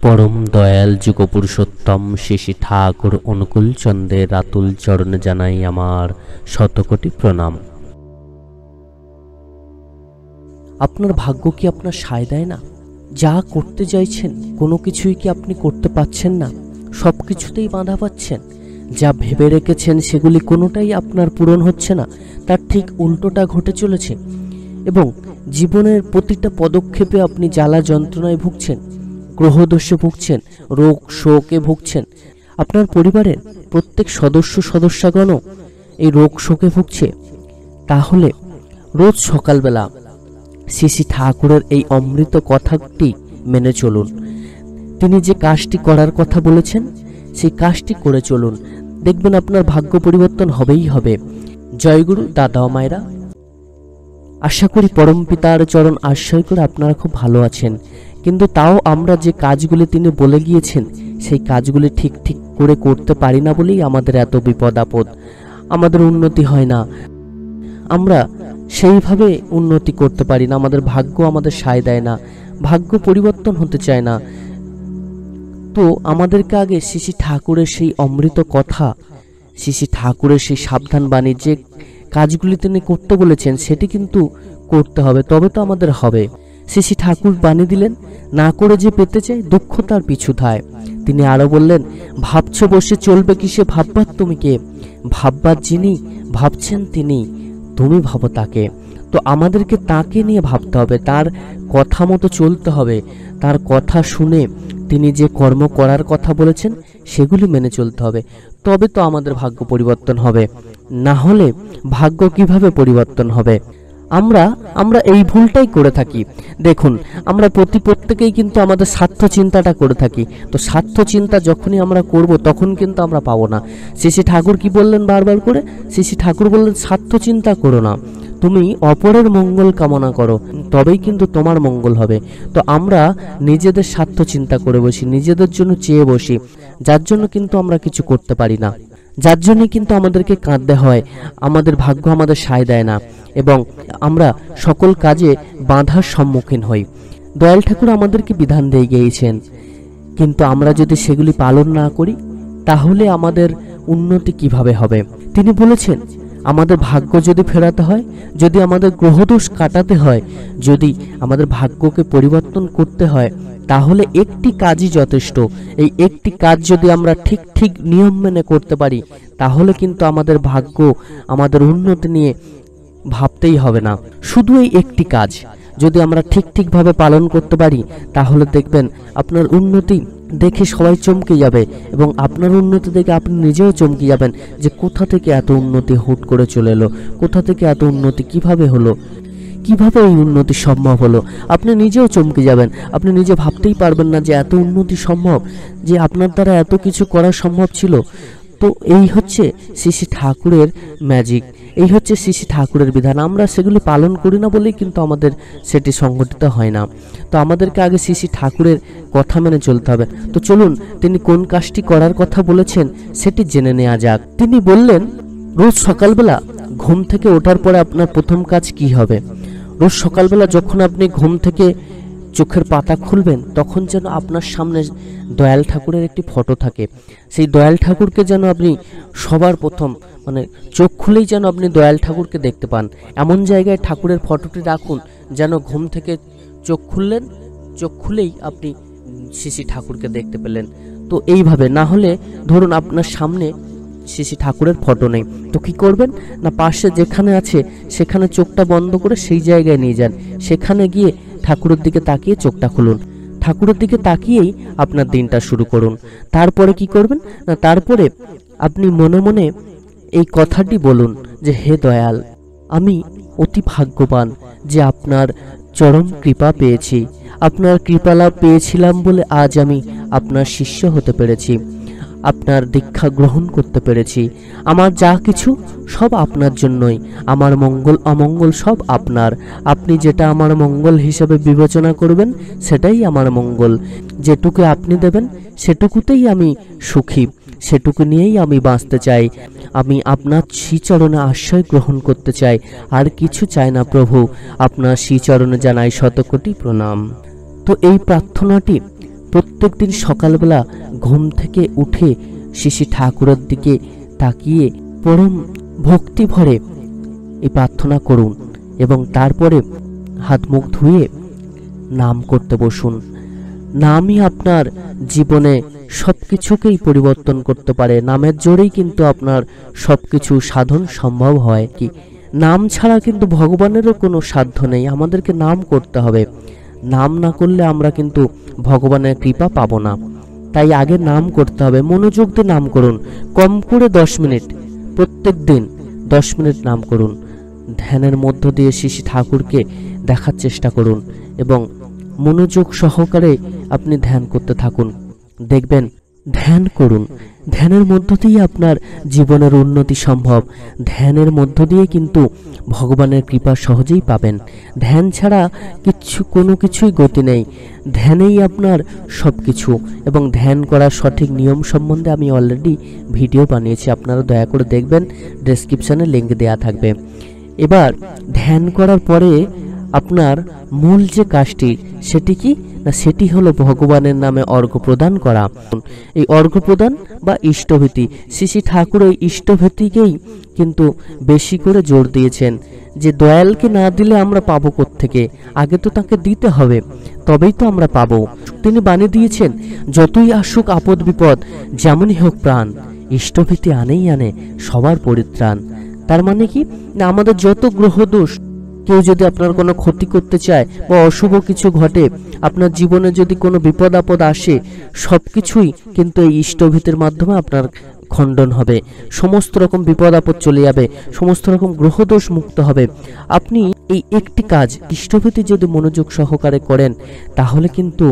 পরম দয়াল যুগপুরুষোত্তম শ্রী শ্রী ঠাকুর অনুকূল চন্দ্রের আতুল চরণে জানাই আমার শতকোটি প্রণাম। আপনার ভাগ্য কি আপনার সায় দেয় না? যা করতে চাইছেন কোনো কিছুই কি আপনি করতে পারছেন না? সব কিছুতেই বাধা পাচ্ছেন। যা ভেবে রেখেছেন সেগুলি কোনোটাই আপনার পূরণ হচ্ছে না, তার ঠিক উল্টোটা ঘটে চলেছে। এবং জীবনের প্রতিটা পদক্ষেপে আপনি জ্বালা যন্ত্রণায় ভুগছেন, গ্রহদোষে ভুগছেন, রোগ শোকে ভুগছেন। আপনার পরিবারের প্রত্যেক সদস্যগণও এই রোগ শোকে ভুগছে। তাহলে রোজ সকালবেলা শ্রী শ্রী ঠাকুরের এই অমৃত কথাটি মেনে চলুন। তিনি যে কাজটি করার কথা বলেছেন সেই কাজটি করে চলুন, দেখবেন আপনার ভাগ্য পরিবর্তন হবেই হবে। জয়গুরু দাদা ও মায়েরা, আশা করি পরম পিতার চরণ আশ্রয় করে আপনারা খুব ভালো আছেন। কিন্তু তাও আমরা যে কাজগুলি তিনি বলে গিয়েছেন সেই কাজগুলি ঠিক করে করতে পারি না বলেই আমাদের এত বিপদ আপদ। আমাদের উন্নতি হয় না, আমরা সেইভাবে উন্নতি করতে পারি না, আমাদের ভাগ্য আমাদের সায় দেয় না, ভাগ্য পরিবর্তন হতে চায় না। তো আমাদেরকে আগে শ্রী শ্রী ঠাকুরের সেই অমৃত কথা, শ্রী শ্রী ঠাকুরের সেই সাবধান বাণী, যে কাজগুলি তিনি করতে বলেছেন সেটি কিন্তু করতে হবে, তবে তো আমাদের হবে। শ্রী শ্রী ঠাকুর বাণী দিলেন, না করে যে পেতে চায় দুঃখ তার পিছু ধায়। তিনি আরো বললেন, ভাবছ বসে চলবে কিসে, ভাববার তুমি কে? ভাববার যিনি, ভাবছেন তিনি, তুমি ভাবো তাকে। তো আমাদেরকে তাকে নিয়ে ভাবতে হবে, তার কথা মতো চলতে হবে, তার কথা শুনে তিনি যে কর্ম করার কথা বলেছেন সেগুলি মেনে চলতে হবে, তবে তো আমাদের ভাগ্য পরিবর্তন হবে। না হলে ভাগ্য কিভাবে পরিবর্তন হবে? আমরা এই ভুলটাই করে থাকি। দেখুন, আমরা প্রত্যেকেই কিন্তু আমাদের স্বার্থ চিন্তাটা করে থাকি। তো স্বার্থ চিন্তা যখনই আমরা করব তখন কিন্তু আমরা পাবো না। শ্রী শ্রী ঠাকুর কি বললেন বারবার করে? শ্রী শ্রী ঠাকুর বললেন, স্বার্থ চিন্তা করো না, তুমি অপরের মঙ্গল কামনা করো, তবেই কিন্তু তোমার মঙ্গল হবে। তো আমরা নিজেদের স্বার্থ চিন্তা করে বসি, নিজেদের জন্য চেয়ে বসি, যার জন্য কিন্তু আমরা কিছু করতে পারি না, যার জন্যই কিন্তু আমাদেরকে কাঁদতে হয়, আমাদের ভাগ্য আমাদের সায় দেয় না এবং আমরা সকল কাজে বাধার সম্মুখীন হই। দয়াল ঠাকুর আমাদেরকে বিধান দিয়ে গিয়েছেন, কিন্তু আমরা যদি সেগুলি পালন না করি তাহলে আমাদের উন্নতি কিভাবে হবে? তিনি বলেছেন, আমাদের ভাগ্য যদি ফেরাতে হয়, যদি আমাদের গ্রহদোষ কাটাতে হয়, যদি আমাদের ভাগ্যকে পরিবর্তন করতে হয়, তাহলে একটি কাজই যথেষ্ট। এই একটি কাজ যদি আমরা ঠিক নিয়ম মেনে করতে পারি তাহলে কিন্তু আমাদের ভাগ্য, আমাদের উন্নতি নিয়ে ভাবতেই হবে না। শুধু এই একটি কাজ যদি আমরা ঠিকভাবে পালন করতে পারি তাহলে দেখবেন আপনার উন্নতি দেখে সবাই চমকে যাবে এবং আপনার উন্নতি দেখে আপনি নিজেও চমকে যাবেন যে কোথা থেকে এত উন্নতি হুট করে চলে এলো, কোথা থেকে এত উন্নতি কিভাবে হলো, কিভাবে এই উন্নতি সম্ভব হলো। আপনি নিজেও চমকে যাবেন, আপনি নিজে ভাবতেই পারবেন না যে এত উন্নতি সম্ভব, যে আপনার দ্বারা এত কিছু করা সম্ভব ছিল। তো এই হচ্ছে শ্রী শ্রী ঠাকুরের ম্যাজিক, এই হচ্ছে শ্রী শ্রী ঠাকুরের বিধান। আমরা সেগুলি পালন করি না বলেই কিন্তু আমাদের সেটি সংগঠিত হয় না। তো আমাদেরকে আগে শ্রী শ্রী ঠাকুরের কথা মেনে চলতে হবে। তো চলুন, তিনি কোন কাজটি করার কথা বলেছেন সেটি জেনে নেওয়া যাক। তিনি বললেন, রোজ সকালবেলা ঘুম থেকে ওঠার পরে আপনার প্রথম কাজ কি হবে? রোজ সকালবেলা যখন আপনি ঘুম থেকে চোখের পাতা খুলবেন তখন যেন আপনার সামনে দয়াল ঠাকুরের একটি ফটো থাকে। সেই দয়াল ঠাকুরকে যেন আপনি সবার প্রথম, চোখ খুলেই যেন আপনি দয়াল ঠাকুরকে দেখতে পান। এমন জায়গায় ঠাকুরের ফটোটি রাখুন যেন ঘুম থেকে চোখ খুলেই আপনি শ্রী শ্রী ঠাকুরকে দেখতে পেলেন। তো এইভাবে, না হলে ধরুন আপনার সামনে শ্রী শ্রী ঠাকুরের ফটো নেই, তো কি করবেন না, পাশে যেখানে আছে সেখানে চোখটা বন্ধ করে সেই জায়গায় নিয়ে যান, সেখানে গিয়ে ঠাকুরের দিকে তাকিয়ে চোখটা খুলুন, ঠাকুরের দিকে তাকিয়েই আপনার দিনটা শুরু করুন। তারপরে কি করবেন না, তারপরে আপনি মনে মনে এই কথাটি বলুন যে, হে দয়াল, আমি অতি ভাগ্যবান যে আপনার চরম কৃপা পেয়েছি, আপনার কৃপালাভ পেয়েছিলাম বলে আজ আমি আপনার শিষ্য হতে পেরেছি, আপনার দীক্ষা গ্রহণ করতে পেরেছি। আমার যা কিছু সব আপনার জন্যই, আমার মঙ্গল অমঙ্গল সব আপনার। আপনি যেটা আমার মঙ্গল হিসেবে বিবেচনা করবেন সেটাই আমার মঙ্গল। যেটুকু আপনি দেবেন সেটুকুতেই আমি সুখী, সেটুকু নিয়েই আমি বাঁচতে চাই। আমি আপনার শ্রীচরণে আশ্রয় গ্রহণ করতে চাই, আর কিছু চাই না প্রভু। আপনার শ্রীচরণে জানাই শতকোটি প্রণাম। তো এই প্রার্থনাটি প্রত্যেকদিন সকালবেলা ঘুম থেকে উঠে শ্রী ঠাকুরের দিকে তাকিয়ে পরম ভক্তি ভরে এই প্রার্থনা করুন এবং তারপরে হাত মুখ ধুয়ে নাম করতে বসুন। নামই আপনার জীবনে সবকিছুকেই পরিবর্তন করতে পারে। নামের জোরেই কিন্তু আপনার সবকিছু সাধন সম্ভব হয়। কি নাম ছাড়া কিন্তু ভগবানেরও কোনো সাধ্য নেই, আমাদেরকে নাম করতে হবে। নাম না করলে আমরা কিন্তু ভগবানের কৃপা পাবো না। তাই আগে নাম করতে হবে, মনোযোগ দিয়ে নাম করুন। কম করে 10 মিনিট প্রত্যেক দিন 10 মিনিট নাম করুন। ধ্যানের মধ্য দিয়ে শ্রী ঠাকুরকে দেখার চেষ্টা করুন এবং মনোযোগ সহকারে আপনি ধ্যান করতে থাকুন। দেখবেন ধ্যান করুন, ধ্যানের মধ্য দিয়ে আপনার জীবনের উন্নতি সম্ভব। ধ্যানের মধ্য দিয়ে কিন্তু ভগবানের কৃপা সহজেই পাবেন। ধ্যান ছাড়া কোনো কিছুই গতি নেই। ধ্যানেই আপনার সব কিছু। এবং ধ্যান করার সঠিক নিয়ম সম্বন্ধে আমি অলরেডি ভিডিও বানিয়েছি, আপনারা দয়া করে দেখবেন, ডেসক্রিপশনে লিঙ্ক দেওয়া থাকবে। এবার ধ্যান করার পরে আপনার মূল যে কাজটি সেটি কি না, সেটি হলো ভগবানের নামে অর্ঘ্য প্রদান করা। এই অর্ঘ্য প্রদান বা ইষ্টভীতি, শ্রী ঠাকুর ওই ইষ্টভীতিকেই কিন্তু বেশি করে জোর দিয়েছেন যে দয়ালকে না দিলে আমরা পাবো কোত্থেকে, আগে তো তাকে দিতে হবে, তবেই তো আমরা পাবো। তিনি বানিয়ে দিয়েছেন যতই আসুক আপদ বিপদ, যেমনই হোক প্রাণ, ইষ্টভীতি আনেই আনে সবার পরিত্রাণ। তার মানে কি না, আমাদের যত গ্রহ দোষ, কেউ যদি আপনার কোনো ক্ষতি করতে চায় বা অশুভ কিছু ঘটে, আপনার জীবনে যদি কোনো বিপদ আপদ আসে, সব কিছুই কিন্তু এই ইষ্টভীতির মাধ্যমে আপনার খণ্ডন হবে। সমস্ত রকম বিপদ আপদ চলে যাবে, সমস্ত রকম গ্রহদোষ মুক্ত হবে। আপনি এই একটি কাজ ইষ্টভীতি যদি মনোযোগ সহকারে করেন, তাহলে কিন্তু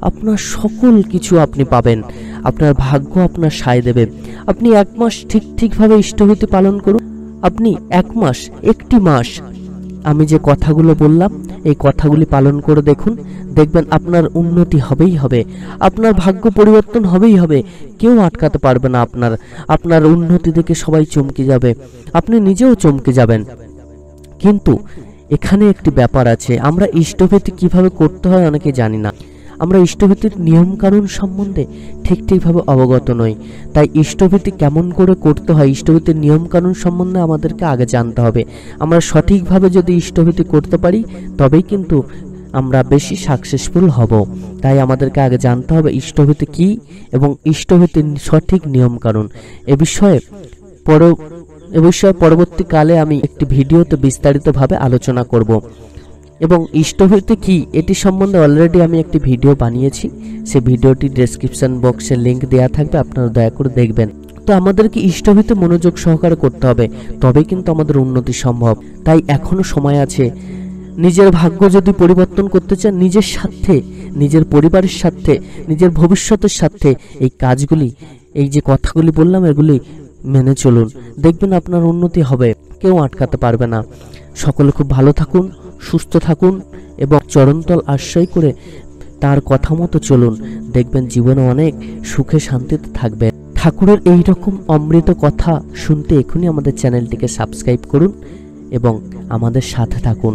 আপনার সকল কিছু আপনি পাবেন, আপনার ভাগ্য আপনার সায় দেবে। আপনি 1 মাস ঠিকভাবে ইষ্টভীতি পালন করুন। আপনি 1 মাস, একটি মাস আমি যে কথাগুলো বললাম এই কথাগুলি পালন করে দেখুন, দেখবেন আপনার উন্নতি হবেই হবে, আপনার ভাগ্য পরিবর্তন হবেই হবে। কেউ আটকাতে পারবে না আপনার উন্নতি দেখে সবাই চমকে যাবে, আপনি নিজেও চমকে যাবেন। কিন্তু এখানে একটি ব্যাপার আছে, আমরা ইষ্টভীতি কিভাবে করতে হয় অনেকে জানি না। আমরা ইষ্টভীতির নিয়ম কানুন সম্বন্ধে ঠিকভাবে অবগত নই। তাই ইষ্টভীতি কেমন করে করতে হয়, ইষ্টভীতির নিয়ম কানুন সম্বন্ধে আমাদেরকে আগে জানতে হবে। আমরা সঠিকভাবে যদি ইষ্টভীতি করতে পারি, তবেই কিন্তু আমরা বেশি সাকসেসফুল হব। তাই আমাদেরকে আগে জানতে হবে ইষ্টভীতি কি এবং ইষ্টভীতির সঠিক নিয়ম কানুন। এ বিষয়ে পরবর্তীকালে আমি একটি ভিডিওতে বিস্তারিতভাবে আলোচনা করব। এবং ইষ্টভীতি কি এটি সম্বন্ধে অলরেডি আমি একটি ভিডিও বানিয়েছি, সেই ভিডিওটি ডেসক্রিপশন বক্সে লিঙ্ক দেওয়া থাকবে, আপনারা দয়া করে দেখবেন। তো আমাদেরকে ইষ্টভীতি মনোযোগ সহকারে করতে হবে, তবে কিন্তু আমাদের উন্নতি সম্ভব। তাই এখনো সময় আছে। নিজের ভাগ্য যদি পরিবর্তন করতে চান, নিজের স্বার্থে, নিজের পরিবারের স্বার্থে, নিজের ভবিষ্যতের স্বার্থে এই কাজগুলি, এই যে কথাগুলি বললাম, এগুলি মেনে চলুন, দেখবেন আপনার উন্নতি হবে, কেউ আটকাতে পারবে না। সকলে খুব ভালো থাকুন, সুস্থ থাকুন এবং চরণতল আশ্রয় করে তার কথা মতো চলুন, দেখবেন জীবনে অনেক সুখে শান্তিতে থাকবে। ঠাকুরের এই রকম অমৃত কথা শুনতে এখনই আমাদের চ্যানেলটিকে সাবস্ক্রাইব করুন এবং আমাদের সাথে থাকুন।